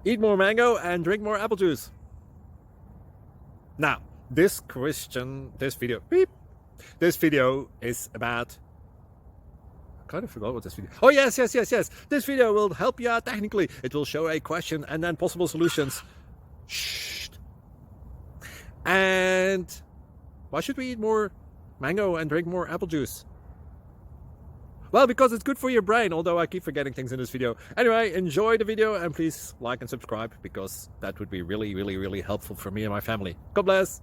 Eat more mango and drink more apple juice. Now, this video is about... I kind of forgot what this video... Oh, yes. This video will help you out technically. It will show a question and then possible solutions. Shh. And why should we eat more mango and drink more apple juice? Well, because it's good for your brain, although I keep forgetting things in this video. Anyway, enjoy the video and please like and subscribe, because that would be really helpful for me and my family. God bless!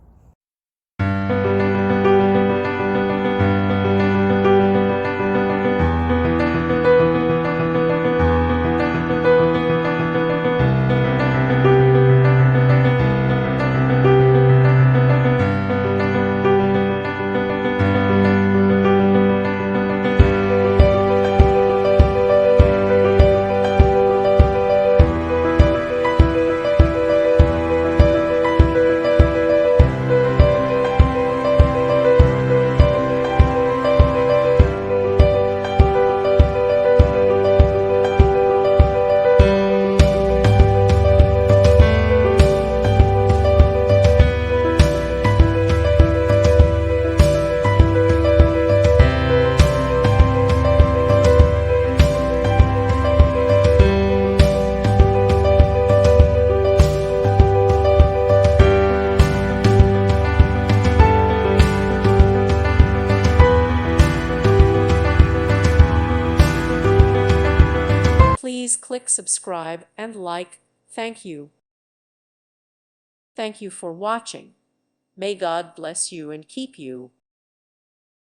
Please click subscribe and like. Thank you. Thank you for watching. May God bless you and keep you.